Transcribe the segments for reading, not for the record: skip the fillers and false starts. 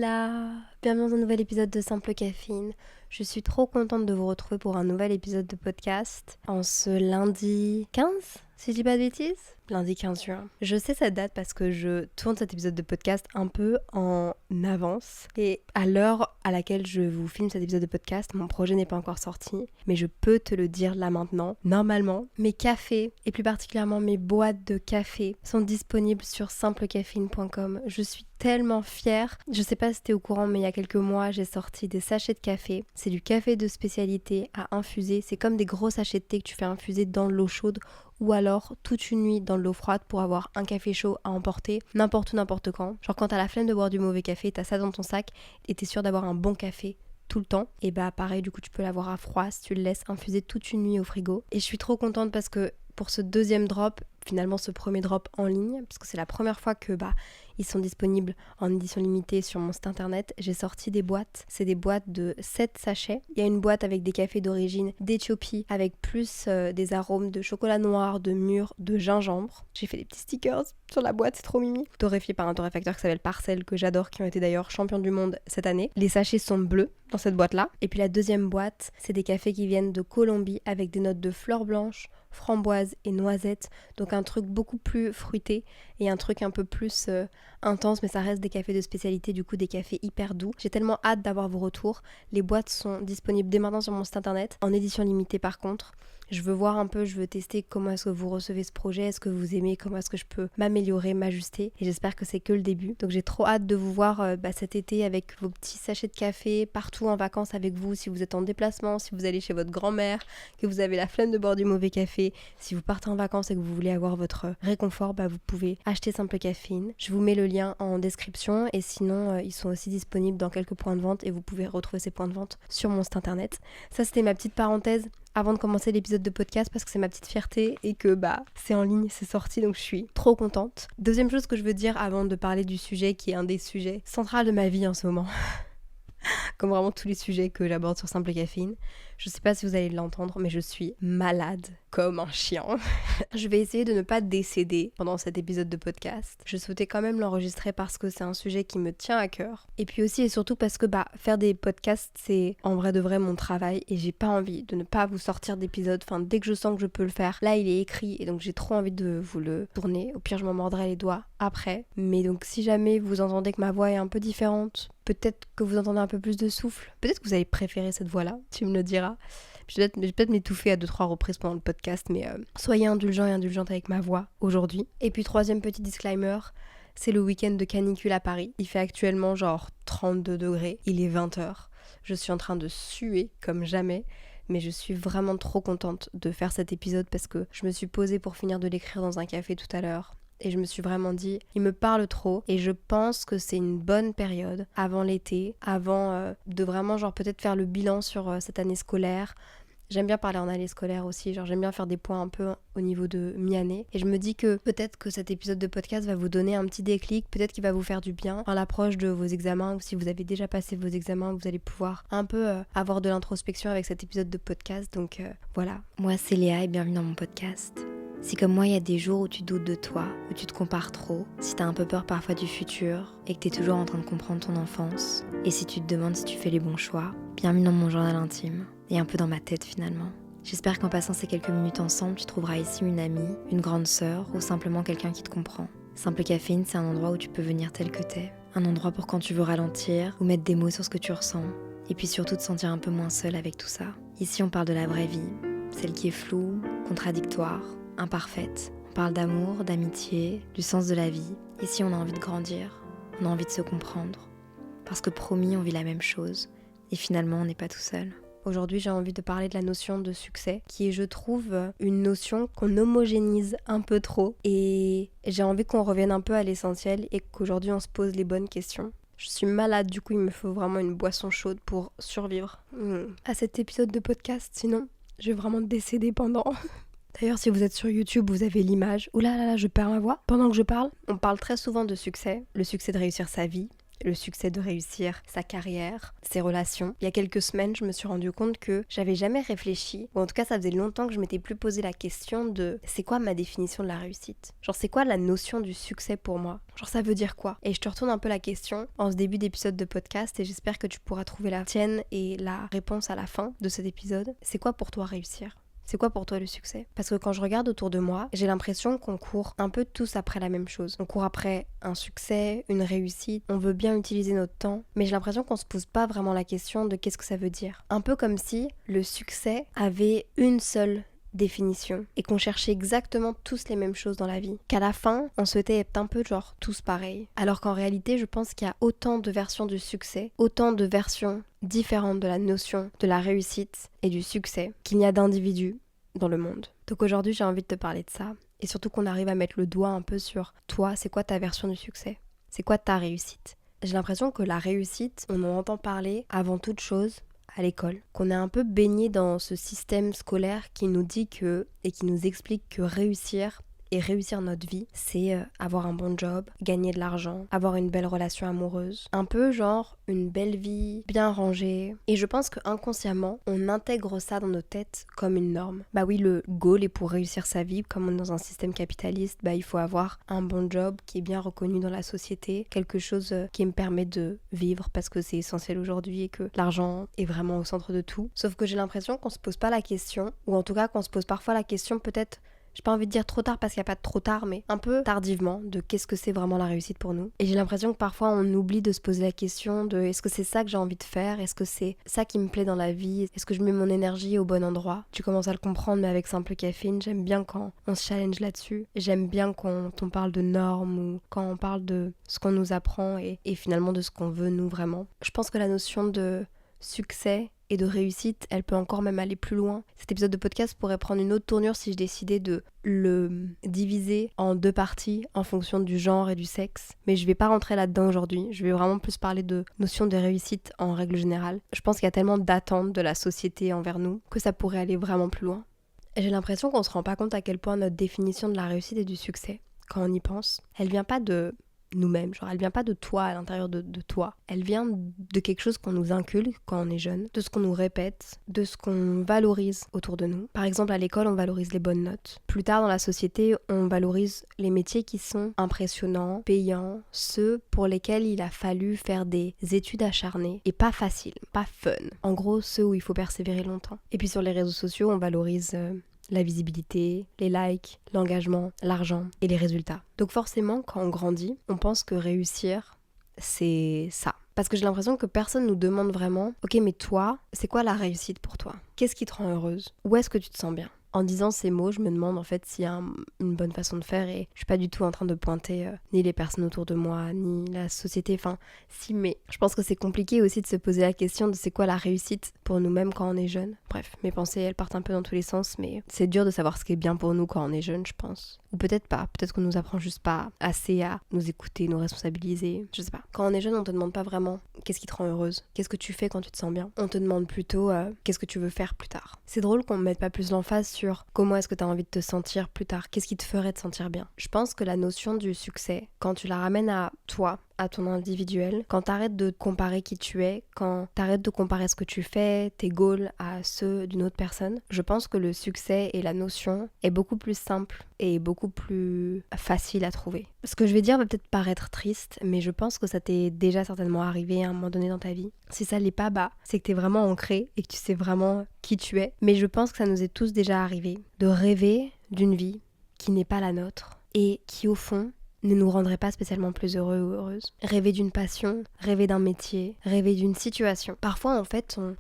Hola! Bienvenue dans un nouvel épisode de Simple Caféine. Je suis trop contente de vous retrouver pour un nouvel épisode de podcast en ce lundi 15, si je dis pas de bêtises. Lundi 15 juin. Je sais cette date parce que je tourne cet épisode de podcast un peu en avance. Et à l'heure à laquelle je vous filme cet épisode de podcast, mon projet n'est pas encore sorti. Mais je peux te le dire là maintenant. Normalement, mes cafés, et plus particulièrement mes boîtes de café, sont disponibles sur simplecaféine.com. Je suis tellement fière. Je sais pas si t'es au courant, mais il y a quelques mois, j'ai sorti des sachets de café. C'est du café de spécialité à infuser. C'est comme des gros sachets de thé que tu fais infuser dans l'eau chaude ou alors toute une nuit dans l'eau froide pour avoir un café chaud à emporter n'importe où, n'importe quand. Genre quand t'as la flemme de boire du mauvais café, t'as ça dans ton sac et t'es sûr d'avoir un bon café tout le temps. Et bah pareil, du coup tu peux l'avoir à froid si tu le laisses infuser toute une nuit au frigo. Et je suis trop contente parce que pour ce deuxième drop, finalement ce premier drop en ligne, parce que c'est la première fois que ils sont disponibles en édition limitée sur mon site internet, j'ai sorti des boîtes. C'est des boîtes de 7 sachets. Il y a une boîte avec des cafés d'origine d'Éthiopie, avec plus des arômes de chocolat noir, de mûre, de gingembre. J'ai fait des petits stickers sur la boîte, c'est trop mimi. Torréfiés par un torréfacteur qui s'appelle Parcel, que j'adore, qui ont été d'ailleurs champions du monde cette année. Les sachets sont bleus dans cette boîte-là. Et puis la deuxième boîte, c'est des cafés qui viennent de Colombie avec des notes de fleurs blanches, framboise et noisette, donc un truc beaucoup plus fruité et un truc un peu plus intense, mais ça reste des cafés de spécialité, du coup des cafés hyper doux. J'ai tellement hâte d'avoir vos retours. Les boîtes sont disponibles dès maintenant sur mon site internet, en édition limitée par contre. Je veux voir un peu, je veux tester comment est-ce que vous recevez ce projet, est-ce que vous aimez, comment est-ce que je peux m'améliorer, m'ajuster, et j'espère que c'est que le début. Donc j'ai trop hâte de vous voir cet été avec vos petits sachets de café, partout en vacances avec vous, si vous êtes en déplacement, si vous allez chez votre grand-mère, que vous avez la flemme de boire du mauvais café, si vous partez en vacances et que vous voulez avoir votre réconfort, vous pouvez acheter Simple Caféine. Je vous mets le lien en description et sinon ils sont aussi disponibles dans quelques points de vente et vous pouvez retrouver ces points de vente sur mon site internet. Ça c'était ma petite parenthèse avant de commencer l'épisode de podcast parce que c'est ma petite fierté et que c'est en ligne, c'est sorti, donc je suis trop contente. Deuxième chose que je veux dire avant de parler du sujet qui est un des sujets centraux de ma vie en ce moment, comme vraiment tous les sujets que j'aborde sur Simple Caféine. Je sais pas si vous allez l'entendre, mais je suis malade comme un chien. Je vais essayer de ne pas décéder pendant cet épisode de podcast. Je souhaitais quand même l'enregistrer parce que c'est un sujet qui me tient à cœur. Et puis aussi et surtout parce que faire des podcasts, c'est en vrai de vrai mon travail et j'ai pas envie de ne pas vous sortir d'épisode. Enfin, dès que je sens que je peux le faire, là il est écrit et donc j'ai trop envie de vous le tourner. Au pire, je m'en mordrai les doigts après. Mais donc si jamais vous entendez que ma voix est un peu différente, peut-être que vous entendez un peu plus de souffle, peut-être que vous allez préférer cette voix-là, tu me le diras. Je vais peut-être m'étouffer à 2-3 reprises pendant le podcast, mais soyez indulgents et indulgentes avec ma voix aujourd'hui. Et puis troisième petit disclaimer, c'est le week-end de canicule à Paris. Il fait actuellement genre 32 degrés, il est 20h. Je suis en train de suer comme jamais, mais je suis vraiment trop contente de faire cet épisode parce que je me suis posée pour finir de l'écrire dans un café tout à l'heure. Et je me suis vraiment dit, il me parle trop et je pense que c'est une bonne période avant l'été, avant de vraiment peut-être faire le bilan sur cette année scolaire. J'aime bien parler en année scolaire aussi, j'aime bien faire des points un peu au niveau de mi-année. Et je me dis que peut-être que cet épisode de podcast va vous donner un petit déclic, peut-être qu'il va vous faire du bien à l'approche de vos examens, ou si vous avez déjà passé vos examens, vous allez pouvoir un peu avoir de l'introspection avec cet épisode de podcast. Donc voilà. Moi c'est Léa et bienvenue dans mon podcast. Si comme moi il y a des jours où tu doutes de toi, où tu te compares trop, si t'as un peu peur parfois du futur et que t'es toujours en train de comprendre ton enfance, et si tu te demandes si tu fais les bons choix, bienvenue dans mon journal intime, et un peu dans ma tête finalement. J'espère qu'en passant ces quelques minutes ensemble, tu trouveras ici une amie, une grande sœur ou simplement quelqu'un qui te comprend. Simple Caféine, c'est un endroit où tu peux venir tel que t'es, un endroit pour quand tu veux ralentir ou mettre des mots sur ce que tu ressens, et puis surtout te sentir un peu moins seul avec tout ça. Ici on parle de la vraie vie, celle qui est floue, contradictoire, imparfaite. On parle d'amour, d'amitié, du sens de la vie. Ici, on a envie de grandir, on a envie de se comprendre. Parce que promis, on vit la même chose. Et finalement, on n'est pas tout seul. Aujourd'hui, j'ai envie de parler de la notion de succès, qui est, je trouve, une notion qu'on homogénise un peu trop. Et j'ai envie qu'on revienne un peu à l'essentiel et qu'aujourd'hui, on se pose les bonnes questions. Je suis malade, du coup, il me faut vraiment une boisson chaude pour survivre à cet épisode de podcast. Sinon, je vais vraiment décéder pendant... D'ailleurs, si vous êtes sur YouTube, vous avez l'image. Ouh là là là, je perds ma voix. Pendant que je parle, on parle très souvent de succès. Le succès de réussir sa vie, le succès de réussir sa carrière, ses relations. Il y a quelques semaines, je me suis rendu compte que j'avais jamais réfléchi, ou en tout cas ça faisait longtemps que je m'étais plus posé la question de c'est quoi ma définition de la réussite? Genre c'est quoi la notion du succès pour moi? Genre ça veut dire quoi? Et je te retourne un peu la question en ce début d'épisode de podcast et j'espère que tu pourras trouver la tienne et la réponse à la fin de cet épisode. C'est quoi pour toi réussir? C'est quoi pour toi le succès? Parce que quand je regarde autour de moi, j'ai l'impression qu'on court un peu tous après la même chose. On court après un succès, une réussite, on veut bien utiliser notre temps, mais j'ai l'impression qu'on se pose pas vraiment la question de qu'est-ce que ça veut dire. Un peu comme si le succès avait une seule définition et qu'on cherchait exactement tous les mêmes choses dans la vie. Qu'à la fin, on souhaitait être un peu genre tous pareils. Alors qu'en réalité, je pense qu'il y a autant de versions du succès, autant de versions différentes de la notion de la réussite et du succès qu'il n'y a d'individus dans le monde. Donc aujourd'hui, j'ai envie de te parler de ça et surtout qu'on arrive à mettre le doigt un peu sur toi, c'est quoi ta version du succès? C'est quoi ta réussite? J'ai l'impression que la réussite, on en entend parler avant toute chose à l'école, qu'on est un peu baigné dans ce système scolaire qui nous dit que, et qui nous explique que réussir et réussir notre vie, c'est avoir un bon job, gagner de l'argent, avoir une belle relation amoureuse, un peu genre une belle vie, bien rangée. Et je pense que inconsciemment, on intègre ça dans nos têtes comme une norme. Bah oui, le goal est pour réussir sa vie, comme on est dans un système capitaliste, bah il faut avoir un bon job qui est bien reconnu dans la société, quelque chose qui me permet de vivre parce que c'est essentiel aujourd'hui et que l'argent est vraiment au centre de tout. Sauf que j'ai l'impression qu'on se pose pas la question, ou en tout cas qu'on se pose parfois la question peut-être, j'ai pas envie de dire trop tard parce qu'il n'y a pas de trop tard, mais un peu tardivement de qu'est-ce que c'est vraiment la réussite pour nous. Et j'ai l'impression que parfois on oublie de se poser la question de est-ce que c'est ça que j'ai envie de faire? Est-ce que c'est ça qui me plaît dans la vie? Est-ce que je mets mon énergie au bon endroit? Tu commences à le comprendre, mais avec Simple Caféine, j'aime bien quand on se challenge là-dessus. J'aime bien quand on parle de normes ou quand on parle de ce qu'on nous apprend et finalement de ce qu'on veut nous vraiment. Je pense que la notion de succès et de réussite, elle peut encore même aller plus loin. Cet épisode de podcast pourrait prendre une autre tournure si je décidais de le diviser en deux parties en fonction du genre et du sexe. Mais je vais pas rentrer là-dedans aujourd'hui. Je vais vraiment plus parler de notion de réussite en règle générale. Je pense qu'il y a tellement d'attentes de la société envers nous que ça pourrait aller vraiment plus loin. Et j'ai l'impression qu'on se rend pas compte à quel point notre définition de la réussite et du succès, quand on y pense, elle vient pas de nous-mêmes, genre elle vient pas de toi à l'intérieur de toi, elle vient de quelque chose qu'on nous inculque quand on est jeune, de ce qu'on nous répète, de ce qu'on valorise autour de nous. Par exemple à l'école on valorise les bonnes notes, plus tard dans la société on valorise les métiers qui sont impressionnants, payants, ceux pour lesquels il a fallu faire des études acharnées et pas faciles, pas fun, en gros ceux où il faut persévérer longtemps. Et puis sur les réseaux sociaux on valorise la visibilité, les likes, l'engagement, l'argent et les résultats. Donc forcément, quand on grandit, on pense que réussir, c'est ça. Parce que j'ai l'impression que personne nous demande vraiment « Ok, mais toi, c'est quoi la réussite pour toi? Qu'est-ce qui te rend heureuse? Où est-ce que tu te sens bien ?» En disant ces mots, je me demande en fait s'il y a une bonne façon de faire et je suis pas du tout en train de pointer ni les personnes autour de moi, ni la société, enfin si, mais je pense que c'est compliqué aussi de se poser la question de c'est quoi la réussite pour nous-mêmes quand on est jeune. Bref, mes pensées elles partent un peu dans tous les sens, mais c'est dur de savoir ce qui est bien pour nous quand on est jeune, je pense. Ou peut-être pas, peut-être qu'on nous apprend juste pas assez à nous écouter, nous responsabiliser, je sais pas. Quand on est jeune, on te demande pas vraiment qu'est-ce qui te rend heureuse, qu'est-ce que tu fais quand tu te sens bien. On te demande plutôt qu'est-ce que tu veux faire plus tard. C'est drôle qu'on ne mette pas plus l'emphase sur comment est-ce que tu as envie de te sentir plus tard, qu'est-ce qui te ferait te sentir bien. Je pense que la notion du succès, quand tu la ramènes à toi, à ton individuel, quand t'arrêtes de comparer qui tu es, quand t'arrêtes de comparer ce que tu fais, tes goals à ceux d'une autre personne, je pense que le succès et la notion est beaucoup plus simple et beaucoup plus facile à trouver. Ce que je vais dire va peut-être paraître triste, mais je pense que ça t'est déjà certainement arrivé à un moment donné dans ta vie. Si ça l'est pas, bah c'est que t'es vraiment ancré et que tu sais vraiment qui tu es. Mais je pense que ça nous est tous déjà arrivé de rêver d'une vie qui n'est pas la nôtre et qui au fond ne nous rendrait pas spécialement plus heureux ou heureuses. Rêver d'une passion, rêver d'un métier, rêver d'une situation. Parfois en fait on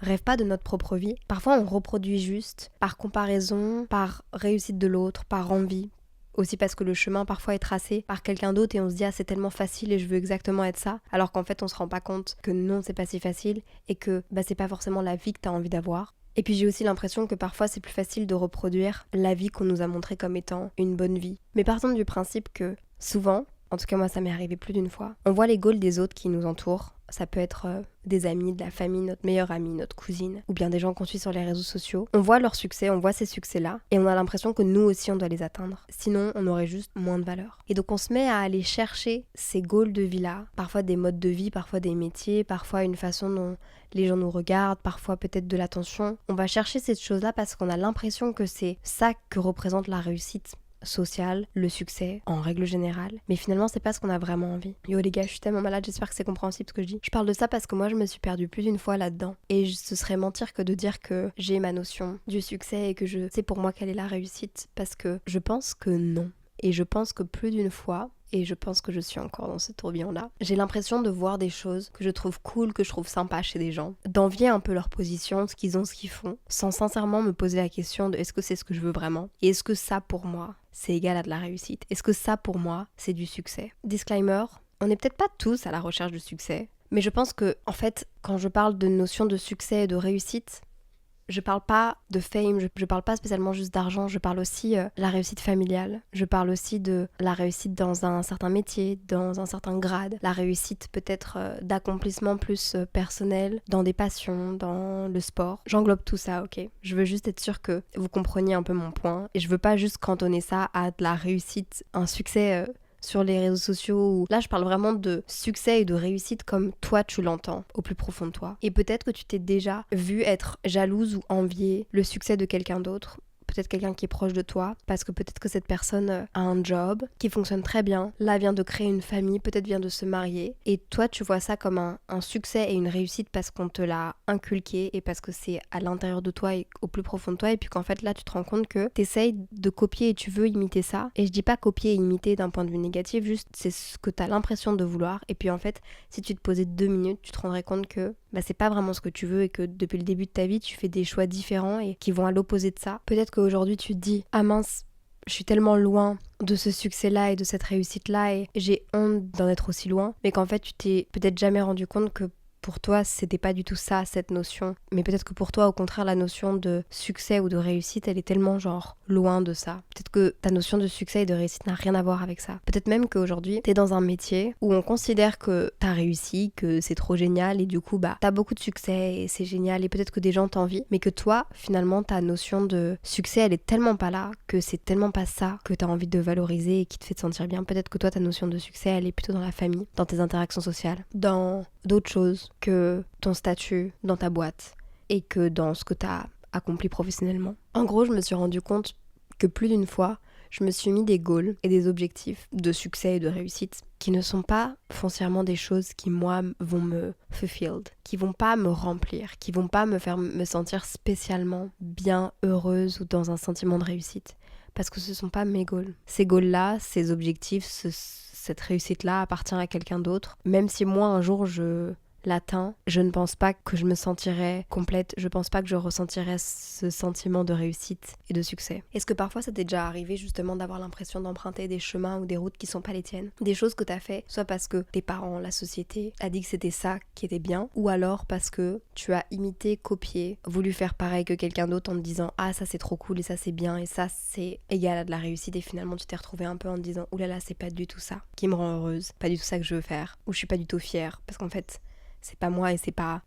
rêve pas de notre propre vie. Parfois on reproduit juste par comparaison, par réussite de l'autre, par envie. Aussi parce que le chemin parfois est tracé par quelqu'un d'autre et on se dit ah c'est tellement facile et je veux exactement être ça. Alors qu'en fait on se rend pas compte que non c'est pas si facile et que c'est pas forcément la vie que t'as envie d'avoir. Et puis j'ai aussi l'impression que parfois c'est plus facile de reproduire la vie qu'on nous a montrée comme étant une bonne vie. Mais partons du principe que souvent, en tout cas moi ça m'est arrivé plus d'une fois, on voit les goals des autres qui nous entourent ça peut être des amis, de la famille, notre meilleure amie, notre cousine, ou bien des gens qu'on suit sur les réseaux sociaux. On voit leur succès, on voit ces succès-là, et on a l'impression que nous aussi on doit les atteindre. Sinon, on aurait juste moins de valeur. Et donc on se met à aller chercher ces goals de vie-là, parfois des modes de vie, parfois des métiers, parfois une façon dont les gens nous regardent, parfois peut-être de l'attention. On va chercher cette chose-là parce qu'on a l'impression que c'est ça que représente la réussite social, le succès en règle générale, mais finalement c'est pas ce qu'on a vraiment envie. Yo les gars, je suis tellement malade, j'espère que c'est compréhensible ce que je dis. Je parle de ça parce que moi je me suis perdue plus d'une fois là-dedans et ce serait mentir que de dire que j'ai ma notion du succès et que je sais pour moi quelle est la réussite, parce que je pense que non. Et je pense que plus d'une fois, et je pense que je suis encore dans ce tourbillon-là, j'ai l'impression de voir des choses que je trouve cool, que je trouve sympa chez des gens, d'envier un peu leur position, ce qu'ils ont, ce qu'ils font, sans sincèrement me poser la question de est-ce que c'est ce que je veux vraiment, et est-ce que ça pour moi c'est égal à de la réussite, est-ce que ça pour moi c'est du succès. Disclaimer, on n'est peut-être pas tous à la recherche du succès, mais je pense que en fait quand je parle de notion de succès et de réussite, je parle pas de fame, je parle pas spécialement juste d'argent, je parle aussi de la réussite familiale, je parle aussi de la réussite dans un certain métier, dans un certain grade, la réussite peut-être d'accomplissement plus personnel, dans des passions, dans le sport. J'englobe tout ça, ok? Je veux juste être sûre que vous compreniez un peu mon point et je veux pas juste cantonner ça à de la réussite, un succès sur les réseaux sociaux où là je parle vraiment de succès et de réussite comme toi tu l'entends au plus profond de toi. Et peut-être que tu t'es déjà vu être jalouse ou envier le succès de quelqu'un d'autre, peut-être quelqu'un qui est proche de toi, parce que peut-être que cette personne a un job qui fonctionne très bien, là vient de créer une famille, peut-être vient de se marier, et toi tu vois ça comme un succès et une réussite parce qu'on te l'a inculqué et parce que c'est à l'intérieur de toi et au plus profond de toi, et puis qu'en fait là tu te rends compte que t'essayes de copier et tu veux imiter ça, et je dis pas copier et imiter d'un point de vue négatif, juste c'est ce que t'as l'impression de vouloir, et puis en fait si tu te posais 2 minutes, tu te rendrais compte que c'est pas vraiment ce que tu veux et que depuis le début de ta vie tu fais des choix différents et qui vont à l'opposé de ça. Peut-être qu'aujourd'hui tu te dis ah mince, je suis tellement loin de ce succès-là et de cette réussite-là et j'ai honte d'en être aussi loin, mais qu'en fait tu t'es peut-être jamais rendu compte que pour toi, c'était pas du tout ça, cette notion. Mais peut-être que pour toi, au contraire, la notion de succès ou de réussite, elle est tellement genre loin de ça. Peut-être que ta notion de succès et de réussite n'a rien à voir avec ça. Peut-être même qu'aujourd'hui, t'es dans un métier où on considère que t'as réussi, que c'est trop génial et du coup, t'as beaucoup de succès et c'est génial et peut-être que des gens t'envient. Mais que toi, finalement, ta notion de succès, elle est tellement pas là, que c'est tellement pas ça que t'as envie de valoriser et qui te fait te sentir bien. Peut-être que toi, ta notion de succès, elle est plutôt dans la famille, dans tes interactions sociales, dans d'autres choses que ton statut dans ta boîte et que dans ce que tu as accompli professionnellement. En gros, je me suis rendu compte que plus d'une fois, je me suis mis des goals et des objectifs de succès et de réussite qui ne sont pas foncièrement des choses qui, moi, vont me fulfilled, qui vont pas me remplir, qui vont pas me faire me sentir spécialement bien, heureuse ou dans un sentiment de réussite. Parce que ce sont pas mes goals. Ces goals-là, ces objectifs, cette réussite-là appartient à quelqu'un d'autre. Même si moi, un jour, je l'atteins, je ne pense pas que je me sentirais complète, je pense pas que je ressentirais ce sentiment de réussite et de succès. Est-ce que parfois ça t'est déjà arrivé justement d'avoir l'impression d'emprunter des chemins ou des routes qui sont pas les tiennes? Des choses que t'as fait, soit parce que tes parents, la société a dit que c'était ça qui était bien, ou alors parce que tu as imité, copié, voulu faire pareil que quelqu'un d'autre en te disant ah ça c'est trop cool et ça c'est bien et ça c'est égal à de la réussite et finalement tu t'es retrouvé un peu en te disant oulala c'est pas du tout ça qui me rend heureuse, pas du tout ça que je veux faire, ou je suis pas du tout fière parce qu'en fait c'est pas moi et c'est pas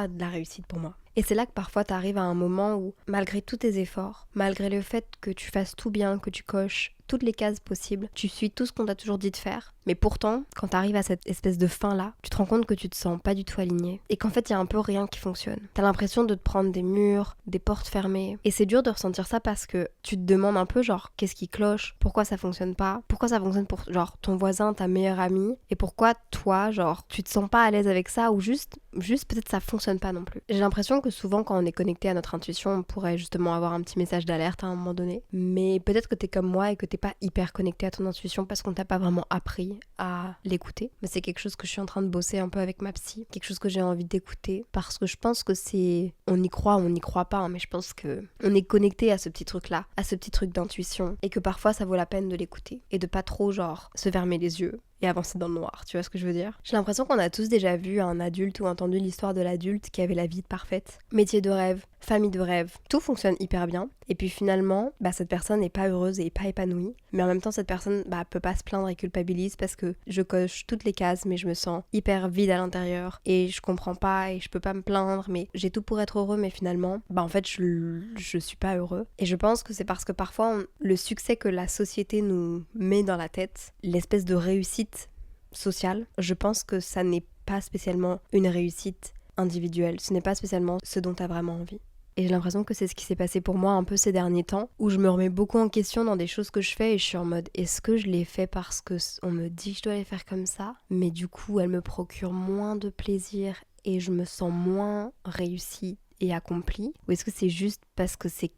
de la réussite pour moi. Et c'est là que parfois t'arrives à un moment où, malgré tous tes efforts, malgré le fait que tu fasses tout bien, que tu coches toutes les cases possibles, tu suis tout ce qu'on t'a toujours dit de faire, mais pourtant, quand t'arrives à cette espèce de fin-là, tu te rends compte que tu te sens pas du tout aligné, et qu'en fait, il y a un peu rien qui fonctionne. T'as l'impression de te prendre des murs, des portes fermées, et c'est dur de ressentir ça parce que tu te demandes un peu, genre, qu'est-ce qui cloche? Pourquoi ça fonctionne pas? Pourquoi ça fonctionne pour, genre, ton voisin, ta meilleure amie? Et pourquoi toi, genre, tu te sens pas à l'aise avec ça, ou juste peut-être ça fonctionne pas non plus. J'ai l'impression que souvent quand on est connecté à notre intuition, on pourrait justement avoir un petit message d'alerte à un moment donné. Mais peut-être que t'es comme moi et que t'es pas hyper connecté à ton intuition parce qu'on t'a pas vraiment appris à l'écouter. Mais c'est quelque chose que je suis en train de bosser un peu avec ma psy, quelque chose que j'ai envie d'écouter parce que je pense que c'est... On y croit ou on n'y croit pas, hein, mais je pense que on est connecté à ce petit truc-là, à ce petit truc d'intuition et que parfois ça vaut la peine de l'écouter et de pas trop genre se fermer les yeux et avancer dans le noir, tu vois ce que je veux dire? J'ai l'impression qu'on a tous déjà vu un adulte ou entendu l'histoire de l'adulte qui avait la vie parfaite. Métier de rêve, famille de rêve, tout fonctionne hyper bien. Et puis finalement, cette personne n'est pas heureuse et pas épanouie. Mais en même temps, cette personne peut pas se plaindre et culpabilise parce que je coche toutes les cases mais je me sens hyper vide à l'intérieur et je comprends pas et je peux pas me plaindre mais j'ai tout pour être heureux mais finalement, en fait je suis pas heureux. Et je pense que c'est parce que parfois le succès que la société nous met dans la tête, l'espèce de réussite sociale, je pense que ça n'est pas spécialement une réussite individuelle, ce n'est pas spécialement ce dont tu as vraiment envie. Et j'ai l'impression que c'est ce qui s'est passé pour moi un peu ces derniers temps, où je me remets beaucoup en question dans des choses que je fais et je suis en mode est-ce que je les fais parce que on me dit que je dois les faire comme ça, mais du coup elles me procurent moins de plaisir et je me sens moins réussie et accomplie, ou est-ce que c'est juste parce que c'est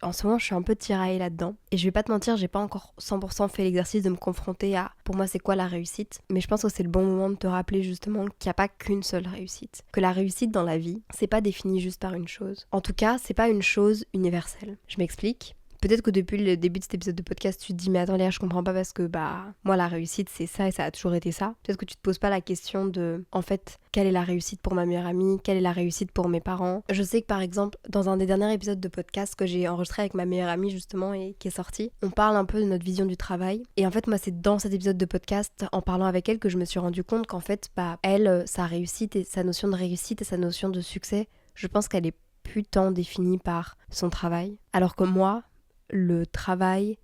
en ce moment, je suis un peu tiraillée là-dedans. Et je vais pas te mentir, j'ai pas encore 100% fait l'exercice de me confronter à pour moi c'est quoi la réussite. Mais je pense que c'est le bon moment de te rappeler justement qu'il n'y a pas qu'une seule réussite. Que la réussite dans la vie, c'est pas défini juste par une chose. En tout cas, c'est pas une chose universelle. Je m'explique. Peut-être que depuis le début de cet épisode de podcast, tu te dis mais attends Léa, je comprends pas parce que moi la réussite c'est ça et ça a toujours été ça. Peut-être que tu te poses pas la question de en fait quelle est la réussite pour ma meilleure amie, quelle est la réussite pour mes parents. Je sais que par exemple dans un des derniers épisodes de podcast que j'ai enregistré avec ma meilleure amie justement et qui est sorti, on parle un peu de notre vision du travail. Et en fait moi c'est dans cet épisode de podcast en parlant avec elle que je me suis rendu compte qu'en fait elle, sa réussite et sa notion de réussite et sa notion de succès, je pense qu'elle est plus tant définie par son travail. Alors que moi, le travail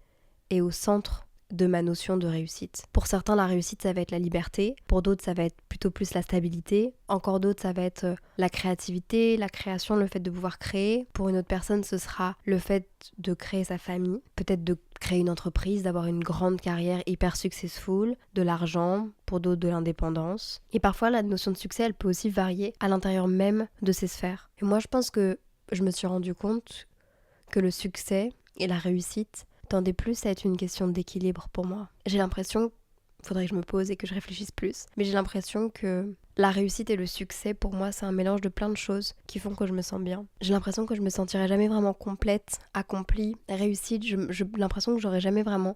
est au centre de ma notion de réussite. Pour certains, la réussite, ça va être la liberté. Pour d'autres, ça va être plutôt plus la stabilité. Encore d'autres, ça va être la créativité, la création, le fait de pouvoir créer. Pour une autre personne, ce sera le fait de créer sa famille, peut-être de créer une entreprise, d'avoir une grande carrière hyper successful, de l'argent, pour d'autres de l'indépendance. Et parfois, la notion de succès, elle peut aussi varier à l'intérieur même de ces sphères. Et moi, je pense que je me suis rendu compte que le succès et la réussite tendait plus à être une question d'équilibre pour moi. J'ai l'impression, faudrait que je me pose et que je réfléchisse plus, mais j'ai l'impression que la réussite et le succès, pour moi, c'est un mélange de plein de choses qui font que je me sens bien. J'ai l'impression que je me sentirai jamais vraiment complète, accomplie, réussite. J'ai l'impression que j'aurai jamais vraiment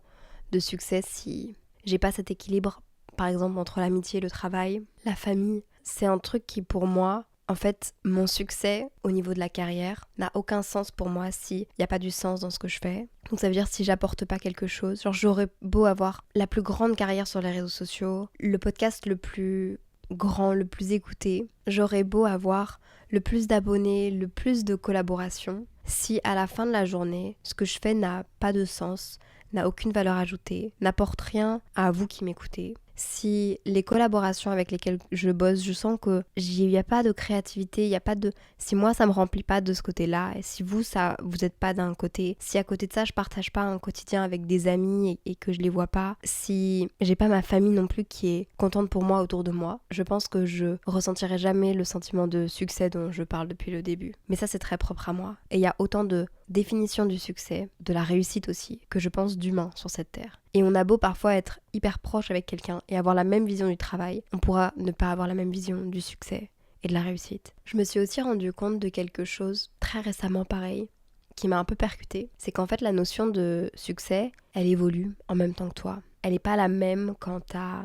de succès si j'ai pas cet équilibre, par exemple, entre l'amitié et le travail, la famille. C'est un truc qui, pour moi, en fait, mon succès au niveau de la carrière n'a aucun sens pour moi s'il n'y a pas du sens dans ce que je fais. Donc ça veut dire si j'apporte pas quelque chose. Genre j'aurais beau avoir la plus grande carrière sur les réseaux sociaux, le podcast le plus grand, le plus écouté, j'aurais beau avoir le plus d'abonnés, le plus de collaborations. Si à la fin de la journée, ce que je fais n'a pas de sens, n'a aucune valeur ajoutée, n'apporte rien à vous qui m'écoutez, si les collaborations avec lesquelles je bosse, je sens que il n'y a pas de créativité, il y a pas de... Si moi, ça me remplit pas de ce côté-là, et si vous êtes pas d'un côté, si à côté de ça, je partage pas un quotidien avec des amis et que je les vois pas, si j'ai pas ma famille non plus qui est contente pour moi autour de moi, je pense que je ressentirai jamais le sentiment de succès dont je parle depuis le début. Mais ça, c'est très propre à moi. Et il y a autant de définition du succès, de la réussite aussi, que je pense d'humain sur cette terre. Et on a beau parfois être hyper proche avec quelqu'un et avoir la même vision du travail, on pourra ne pas avoir la même vision du succès et de la réussite. Je me suis aussi rendu compte de quelque chose très récemment pareil, qui m'a un peu percutée, c'est qu'en fait la notion de succès, elle évolue en même temps que toi. Elle n'est pas la même quand t'as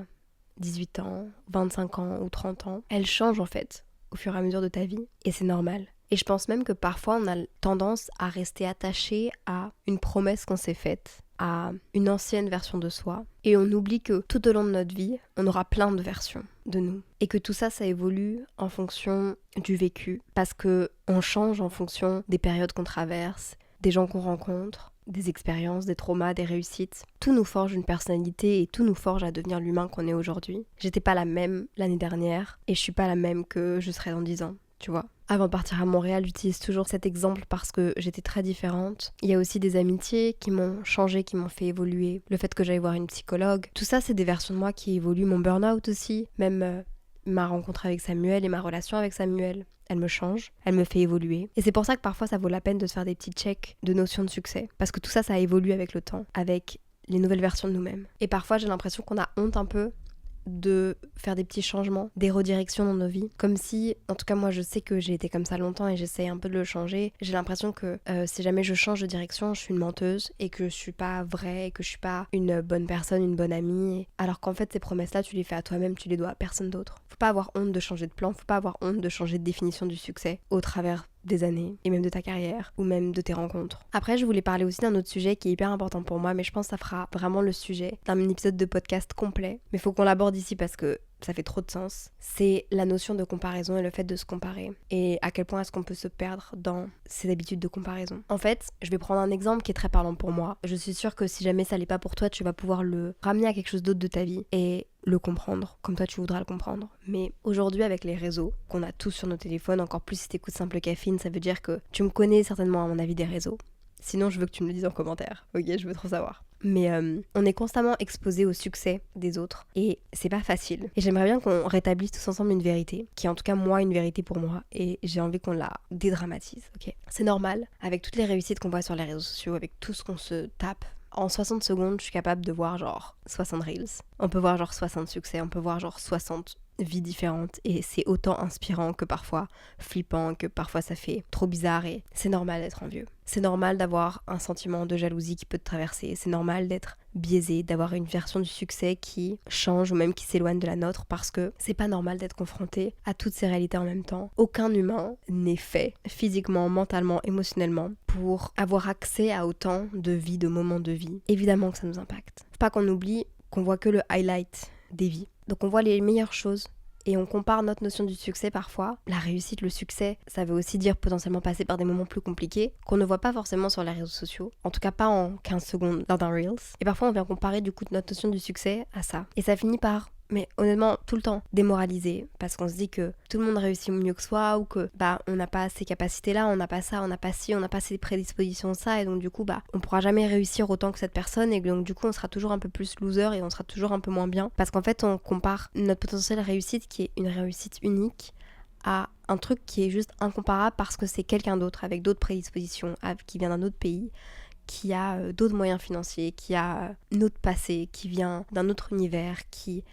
18 ans, 25 ans ou 30 ans. Elle change en fait au fur et à mesure de ta vie et c'est normal. Et je pense même que parfois on a tendance à rester attaché à une promesse qu'on s'est faite, à une ancienne version de soi. Et on oublie que tout au long de notre vie, on aura plein de versions de nous. Et que tout ça, ça évolue en fonction du vécu. Parce que on change en fonction des périodes qu'on traverse, des gens qu'on rencontre, des expériences, des traumas, des réussites. Tout nous forge une personnalité et tout nous forge à devenir l'humain qu'on est aujourd'hui. J'étais pas la même l'année dernière et je suis pas la même que je serai dans 10 ans, tu vois. Avant de partir à Montréal, j'utilise toujours cet exemple parce que j'étais très différente. Il y a aussi des amitiés qui m'ont changé, qui m'ont fait évoluer. Le fait que j'aille voir une psychologue. Tout ça, c'est des versions de moi qui évoluent. Mon burn-out aussi. Même ma rencontre avec Samuel et ma relation avec Samuel. Elle me change, elle me fait évoluer. Et c'est pour ça que parfois ça vaut la peine de se faire des petits checks de notions de succès. Parce que tout ça évolue avec le temps, avec les nouvelles versions de nous-mêmes. Et parfois j'ai l'impression qu'on a honte un peu de faire des petits changements, des redirections dans nos vies. Comme si, en tout cas moi je sais que j'ai été comme ça longtemps et j'essaye un peu de le changer. J'ai l'impression que si jamais je change de direction, je suis une menteuse et que je suis pas vraie et que je suis pas une bonne personne, une bonne amie. Alors qu'en fait ces promesses-là, tu les fais à toi-même, tu les dois à personne d'autre. Faut pas avoir honte de changer de plan, faut pas avoir honte de changer de définition du succès au travers des années et même de ta carrière ou même de tes rencontres. Après, je voulais parler aussi d'un autre sujet qui est hyper important pour moi, mais je pense que ça fera vraiment le sujet d'un épisode de podcast complet. Mais faut qu'on l'aborde ici parce que ça fait trop de sens. C'est la notion de comparaison et le fait de se comparer. Et à quel point est-ce qu'on peut se perdre dans ces habitudes de comparaison. En fait, je vais prendre un exemple qui est très parlant pour moi. Je suis sûre que si jamais ça l'est pas pour toi, tu vas pouvoir le ramener à quelque chose d'autre de ta vie et le comprendre comme toi tu voudras le comprendre. Mais aujourd'hui avec les réseaux qu'on a tous sur nos téléphones, encore plus si t'écoutes Simple Caffeine, ça veut dire que tu me connais certainement à mon avis des réseaux. Sinon je veux que tu me le dises en commentaire, ok, je veux trop savoir. Mais on est constamment exposé au succès des autres et c'est pas facile. Et j'aimerais bien qu'on rétablisse tous ensemble une vérité, qui est en tout cas moi une vérité pour moi, et j'ai envie qu'on la dédramatise, ok. C'est normal, avec toutes les réussites qu'on voit sur les réseaux sociaux, avec tout ce qu'on se tape, en 60 secondes, je suis capable de voir genre 60 reels. On peut voir genre 60 succès, on peut voir genre 60 vies différentes et c'est autant inspirant que parfois flippant, que parfois ça fait trop bizarre et c'est normal d'être envieux. C'est normal d'avoir un sentiment de jalousie qui peut te traverser, c'est normal d'être biaisé, d'avoir une version du succès qui change ou même qui s'éloigne de la nôtre parce que c'est pas normal d'être confronté à toutes ces réalités en même temps. Aucun humain n'est fait physiquement, mentalement, émotionnellement pour avoir accès à autant de vies, de moments de vie. Évidemment que ça nous impacte. Faut pas qu'on oublie qu'on voit que le highlight des vies. Donc on voit les meilleures choses et on compare notre notion du succès parfois. La réussite, le succès, ça veut aussi dire potentiellement passer par des moments plus compliqués qu'on ne voit pas forcément sur les réseaux sociaux. En tout cas pas en 15 secondes lors d'un Reels. Et parfois on vient comparer du coup notre notion du succès à ça. Et ça finit par, mais honnêtement, tout le temps démoralisé parce qu'on se dit que tout le monde réussit mieux que soi ou que on n'a pas ces capacités-là, on n'a pas ça, on n'a pas ci, on n'a pas ces prédispositions ça et donc du coup on pourra jamais réussir autant que cette personne et donc du coup on sera toujours un peu plus loser et on sera toujours un peu moins bien parce qu'en fait on compare notre potentielle réussite qui est une réussite unique à un truc qui est juste incomparable parce que c'est quelqu'un d'autre avec d'autres prédispositions, qui vient d'un autre pays, qui a d'autres moyens financiers, qui a un autre passé, qui vient d'un autre univers, qui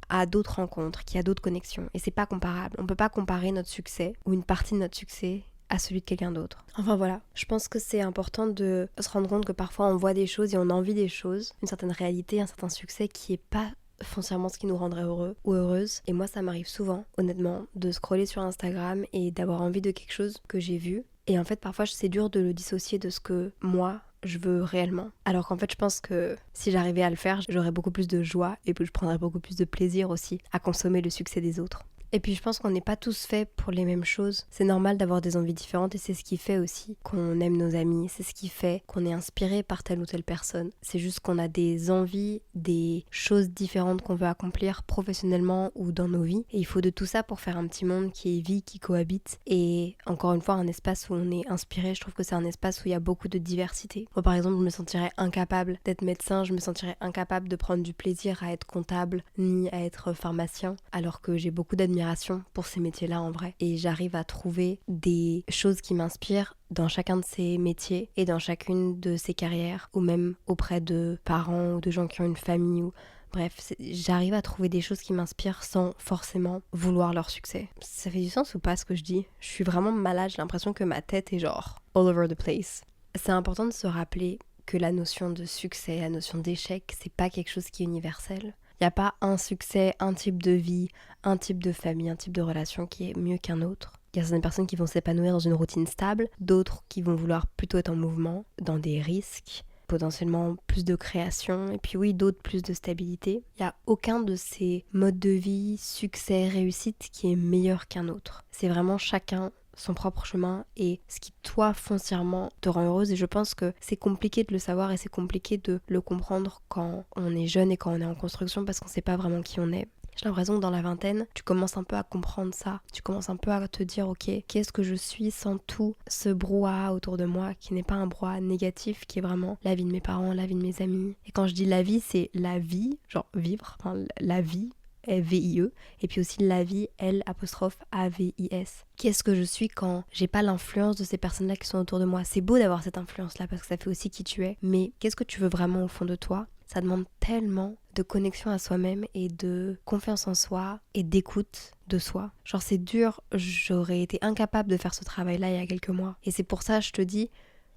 a d'autres rencontres, qui a d'autres connexions. Et c'est pas comparable. On peut pas comparer notre succès ou une partie de notre succès à celui de quelqu'un d'autre. Enfin voilà, je pense que c'est important de se rendre compte que parfois on voit des choses et on envie des choses, une certaine réalité, un certain succès qui est pas foncièrement ce qui nous rendrait heureux ou heureuse. Et moi ça m'arrive souvent, honnêtement, de scroller sur Instagram et d'avoir envie de quelque chose que j'ai vu. Et en fait parfois c'est dur de le dissocier de ce que moi je veux réellement. Alors qu'en fait je pense que si j'arrivais à le faire, j'aurais beaucoup plus de joie et je prendrais beaucoup plus de plaisir aussi à consommer le succès des autres. Et puis je pense qu'on n'est pas tous faits pour les mêmes choses. C'est normal d'avoir des envies différentes et c'est ce qui fait aussi qu'on aime nos amis. C'est ce qui fait qu'on est inspiré par telle ou telle personne. C'est juste qu'on a des envies, des choses différentes qu'on veut accomplir professionnellement ou dans nos vies. Et il faut de tout ça pour faire un petit monde qui est vie, qui cohabite. Et encore une fois, un espace où on est inspiré. Je trouve que c'est un espace où il y a beaucoup de diversité. Moi par exemple, je me sentirais incapable d'être médecin. Je me sentirais incapable de prendre du plaisir à être comptable ni à être pharmacien. Alors que j'ai beaucoup d'admiration pour ces métiers-là en vrai. Et j'arrive à trouver des choses qui m'inspirent dans chacun de ces métiers et dans chacune de ces carrières ou même auprès de parents ou de gens qui ont une famille ou... Bref, j'arrive à trouver des choses qui m'inspirent sans forcément vouloir leur succès. Ça fait du sens ou pas ce que je dis ? Je suis vraiment malade, j'ai l'impression que ma tête est genre all over the place. C'est important de se rappeler que la notion de succès, la notion d'échec, c'est pas quelque chose qui est universel. Il n'y a pas un succès, un type de vie, un type de famille, un type de relation qui est mieux qu'un autre. Il y a certaines personnes qui vont s'épanouir dans une routine stable, d'autres qui vont vouloir plutôt être en mouvement, dans des risques, potentiellement plus de création, et puis oui, d'autres plus de stabilité. Il n'y a aucun de ces modes de vie, succès, réussite qui est meilleur qu'un autre. C'est vraiment chacun son propre chemin et ce qui toi foncièrement te rend heureuse et je pense que c'est compliqué de le savoir et c'est compliqué de le comprendre quand on est jeune et quand on est en construction parce qu'on sait pas vraiment qui on est. J'ai l'impression que dans la vingtaine, tu commences un peu à comprendre ça. Tu commences un peu à te dire, ok, qu'est-ce que je suis sans tout ce brouhaha autour de moi qui n'est pas un brouhaha négatif, qui est vraiment la vie de mes parents, la vie de mes amis. Et quand je dis la vie, c'est la vie, genre vivre, enfin la vie. V-I-E, et puis aussi la vie, L'-A-V-I-S. Qu'est-ce que je suis quand j'ai pas l'influence de ces personnes-là qui sont autour de moi ? C'est beau d'avoir cette influence-là parce que ça fait aussi qui tu es, mais qu'est-ce que tu veux vraiment au fond de toi ? Ça demande tellement de connexion à soi-même et de confiance en soi et d'écoute de soi. Genre c'est dur, j'aurais été incapable de faire ce travail-là il y a quelques mois. Et c'est pour ça, je te dis,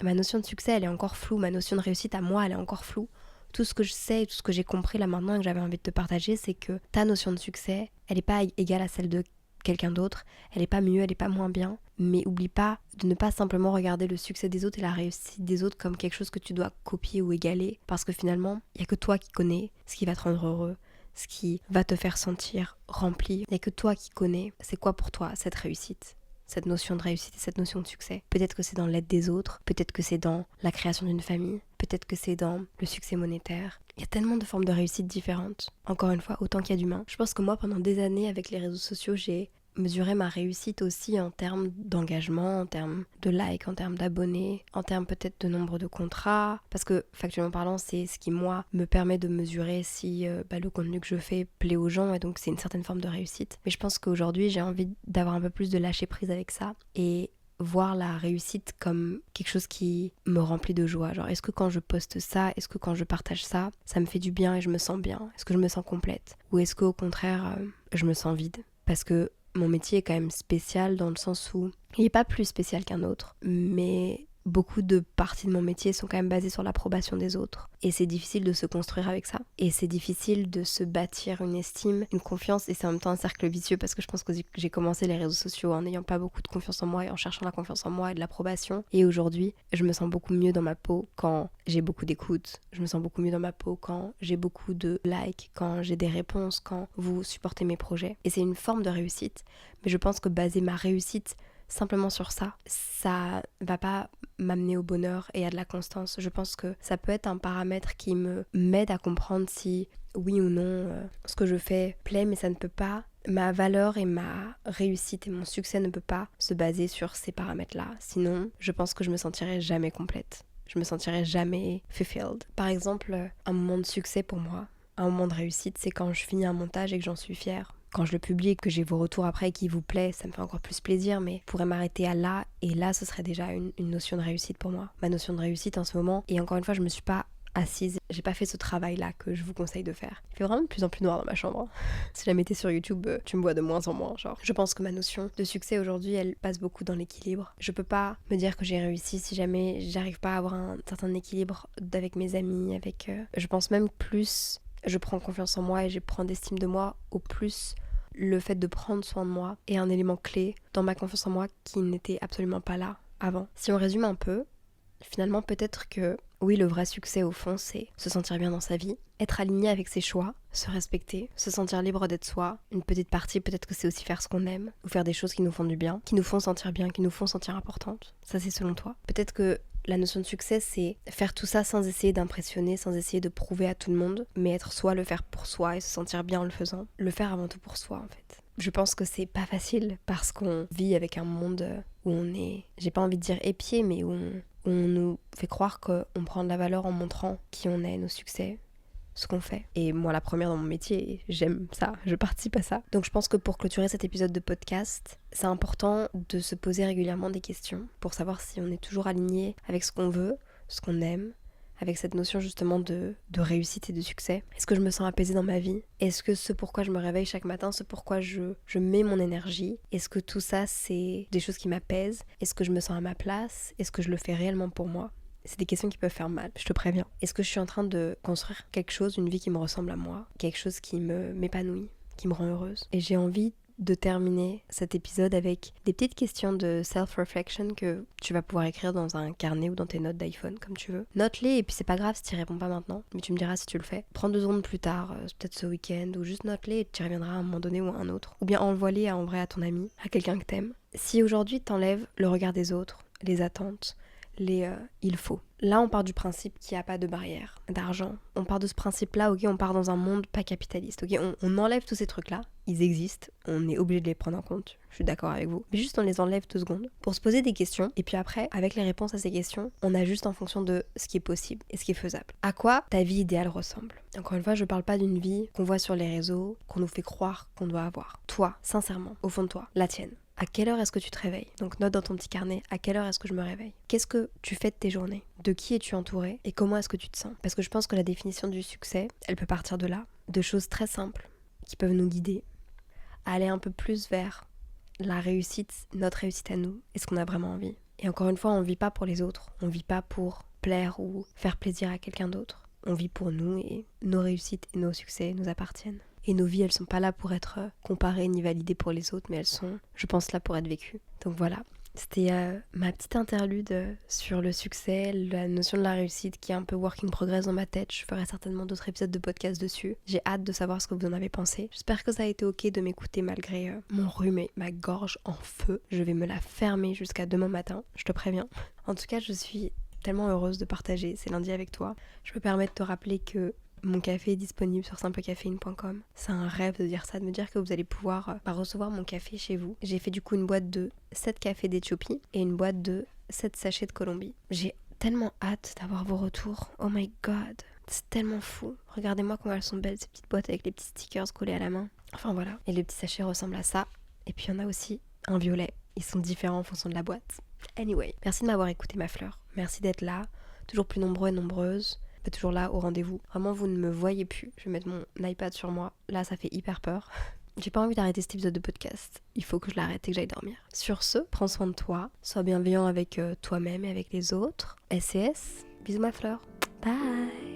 ma notion de succès, elle est encore floue, ma notion de réussite à moi, elle est encore floue. Tout ce que je sais et tout ce que j'ai compris là maintenant et que j'avais envie de te partager, c'est que ta notion de succès, elle n'est pas égale à celle de quelqu'un d'autre, elle n'est pas mieux, elle n'est pas moins bien, mais oublie pas de ne pas simplement regarder le succès des autres et la réussite des autres comme quelque chose que tu dois copier ou égaler, parce que finalement, il n'y a que toi qui connais ce qui va te rendre heureux, ce qui va te faire sentir rempli. Il n'y a que toi qui connais c'est quoi pour toi cette réussite, cette notion de réussite et cette notion de succès. Peut-être que c'est dans l'aide des autres, peut-être que c'est dans la création d'une famille, peut-être que c'est dans le succès monétaire. Il y a tellement de formes de réussite différentes. Encore une fois, autant qu'il y a d'humains. Je pense que moi, pendant des années, avec les réseaux sociaux, j'ai mesuré ma réussite aussi en termes d'engagement, en termes de likes, en termes d'abonnés, en termes peut-être de nombre de contrats. Parce que, factuellement parlant, c'est ce qui, moi, me permet de mesurer si le contenu que je fais plaît aux gens. Et donc, c'est une certaine forme de réussite. Mais je pense qu'aujourd'hui, j'ai envie d'avoir un peu plus de lâcher prise avec ça. Et voir la réussite comme quelque chose qui me remplit de joie. Genre, est-ce que quand je poste ça, est-ce que quand je partage ça, ça me fait du bien et je me sens bien? Est-ce que je me sens complète? Ou est-ce qu'au contraire, je me sens vide? Parce que mon métier est quand même spécial dans le sens où il n'est pas plus spécial qu'un autre, mais beaucoup de parties de mon métier sont quand même basées sur l'approbation des autres. Et c'est difficile de se construire avec ça. Et c'est difficile de se bâtir une estime, une confiance, et c'est en même temps un cercle vicieux parce que je pense que j'ai commencé les réseaux sociaux en n'ayant pas beaucoup de confiance en moi et en cherchant la confiance en moi et de l'approbation. Et aujourd'hui, je me sens beaucoup mieux dans ma peau quand j'ai beaucoup d'écoute. Je me sens beaucoup mieux dans ma peau quand j'ai beaucoup de likes, quand j'ai des réponses, quand vous supportez mes projets. Et c'est une forme de réussite. Mais je pense que baser ma réussite simplement sur ça, ça va pas m'amener au bonheur et à de la constance. Je pense que ça peut être un paramètre qui m'aide à comprendre si oui ou non ce que je fais plaît, mais ça ne peut pas. Ma valeur et ma réussite et mon succès ne peut pas se baser sur ces paramètres-là. Sinon, je pense que je me sentirais jamais complète. Je me sentirais jamais fulfilled. Par exemple, un moment de succès pour moi, un moment de réussite, c'est quand je finis un montage et que j'en suis fière. Quand je le publie et que j'ai vos retours après et qu'il vous plaît, ça me fait encore plus plaisir, mais je pourrais m'arrêter à là, et là ce serait déjà une notion de réussite pour moi. Ma notion de réussite en ce moment, et encore une fois je me suis pas assise, j'ai pas fait ce travail là que je vous conseille de faire. Il fait vraiment de plus en plus noir dans ma chambre. Si jamais t'es sur YouTube, tu me vois de moins en moins, genre. Je pense que ma notion de succès aujourd'hui, elle passe beaucoup dans l'équilibre. Je peux pas me dire que j'ai réussi si jamais j'arrive pas à avoir un certain équilibre avec mes amis, avec... Je pense même plus... Je prends confiance en moi et je prends d'estime de moi au plus le fait de prendre soin de moi est un élément clé dans ma confiance en moi qui n'était absolument pas là avant. Si on résume un peu, finalement peut-être que oui, le vrai succès au fond c'est se sentir bien dans sa vie, être aligné avec ses choix, se respecter, se sentir libre d'être soi. Une petite partie peut-être que c'est aussi faire ce qu'on aime ou faire des choses qui nous font du bien, qui nous font sentir bien, qui nous font sentir importantes. Ça c'est selon toi. Peut-être que la notion de succès, c'est faire tout ça sans essayer d'impressionner, sans essayer de prouver à tout le monde, mais être soi, le faire pour soi et se sentir bien en le faisant. Le faire avant tout pour soi, en fait. Je pense que c'est pas facile parce qu'on vit avec un monde où on est, j'ai pas envie de dire épié, mais où on nous fait croire qu'on prend de la valeur en montrant qui on est, nos succès, ce qu'on fait. Et moi, la première dans mon métier, j'aime ça, je participe à ça. Donc je pense que pour clôturer cet épisode de podcast, c'est important de se poser régulièrement des questions pour savoir si on est toujours aligné avec ce qu'on veut, ce qu'on aime, avec cette notion justement de réussite et de succès. Est-ce que je me sens apaisée dans ma vie? Est-ce que ce pourquoi je me réveille chaque matin, ce pourquoi je mets mon énergie, est-ce que tout ça c'est des choses qui m'apaisent? Est-ce que je me sens à ma place? Est-ce que je le fais réellement pour moi? C'est des questions qui peuvent faire mal, je te préviens. Est-ce que je suis en train de construire quelque chose, une vie qui me ressemble à moi, quelque chose qui m'épanouit, qui me rend heureuse? Et j'ai envie de terminer cet épisode avec des petites questions de self-reflection que tu vas pouvoir écrire dans un carnet ou dans tes notes d'iPhone, comme tu veux. Note-les et puis c'est pas grave si tu réponds pas maintenant, mais tu me diras si tu le fais. Prends 2 secondes plus tard, peut-être ce week-end, ou juste note-les et tu reviendras à un moment donné ou à un autre. Ou bien envoie-les en vrai à ton ami, à quelqu'un que t'aimes. Si aujourd'hui t'enlèves le regard des autres, les attentes, il faut. Là, on part du principe qu'il n'y a pas de barrière d'argent. On part de ce principe-là, ok, on part dans un monde pas capitaliste, ok, on enlève tous ces trucs-là, ils existent, on est obligé de les prendre en compte, je suis d'accord avec vous. Mais juste on les enlève 2 secondes pour se poser des questions, et puis après, avec les réponses à ces questions, on ajuste en fonction de ce qui est possible et ce qui est faisable. À quoi ta vie idéale ressemble? Encore une fois, je parle pas d'une vie qu'on voit sur les réseaux, qu'on nous fait croire qu'on doit avoir. Toi, sincèrement, au fond de toi, la tienne. À quelle heure est-ce que tu te réveilles? Donc note dans ton petit carnet, à quelle heure est-ce que je me réveille? Qu'est-ce que tu fais de tes journées? De qui es-tu entouré? Et comment est-ce que tu te sens? Parce que je pense que la définition du succès, elle peut partir de là, de choses très simples qui peuvent nous guider à aller un peu plus vers la réussite, notre réussite à nous, et ce qu'on a vraiment envie. Et encore une fois, on vit pas pour les autres, on vit pas pour plaire ou faire plaisir à quelqu'un d'autre. On vit pour nous et nos réussites et nos succès nous appartiennent. Et nos vies, elles sont pas là pour être comparées ni validées pour les autres, mais elles sont, je pense, là pour être vécues. Donc voilà, c'était ma petite interlude sur le succès, la notion de la réussite qui est un peu work in progress dans ma tête. Je ferai certainement d'autres épisodes de podcast dessus. J'ai hâte de savoir ce que vous en avez pensé. J'espère que ça a été ok de m'écouter malgré mon rhume et ma gorge en feu. Je vais me la fermer jusqu'à demain matin, je te préviens. En tout cas, je suis tellement heureuse de partager ces lundis avec toi. Je me permets de te rappeler que mon café est disponible sur simplecaféine.com. C'est un rêve de dire ça, de me dire que vous allez pouvoir recevoir mon café chez vous. J'ai fait du coup une boîte de 7 cafés d'Éthiopie et une boîte de 7 sachets de Colombie. J'ai tellement hâte d'avoir vos retours. Oh my god, c'est tellement fou. Regardez-moi comment elles sont belles, ces petites boîtes avec les petits stickers collés à la main. Enfin voilà, et les petits sachets ressemblent à ça. Et puis il y en a aussi un violet. Ils sont différents en fonction de la boîte. Anyway, merci de m'avoir écouté ma fleur. Merci d'être là, toujours plus nombreux et nombreuses. Toujours là au rendez-vous. Vraiment, vous ne me voyez plus. Je vais mettre mon iPad sur moi. Là, ça fait hyper peur. J'ai pas envie d'arrêter cet épisode de podcast. Il faut que je l'arrête et que j'aille dormir. Sur ce, prends soin de toi. Sois bienveillant avec toi-même et avec les autres. SCS. Bisous ma fleur. Bye.